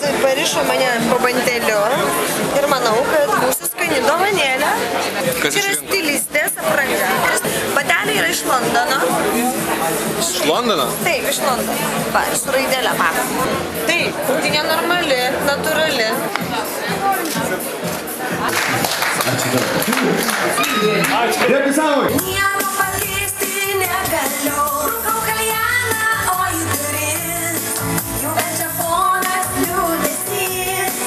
draugas parišo mane pabanteliu ir manau, kad būsiu skani dovanėlė. Čia yra stilistės apranga. Bateliai yra iš Londono. Iš Londono? Taip, iš Londono. Va, su raidelė matom. Taip, tai nenormali, natūrali. Dėkui savo! Nieko pakeisti negaliu. Rūkau kaljaną, o jų duris. Jų verčia fonas liūdesys.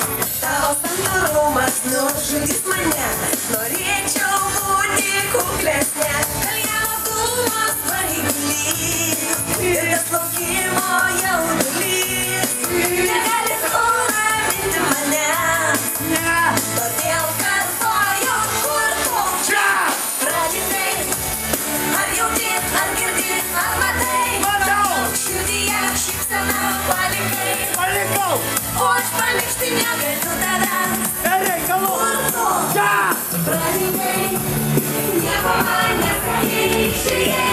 Tavo santūrumas nužudys mane. Norėčiau būti kuklesnė. Kaljano dūmas vaigulys. Ir tas laukimo jaudulys. Negali nuraminti mane. Todėl kartoju, kur tu čia. Pradinai, ar jauti, ar girdi, ar matai. Matau. Širdyje šypseną palikai. Palikau. O aš pamiršti negaliu tavęs. Nereikalu. Kur tu čia. Pradinai, nieko man nesakei.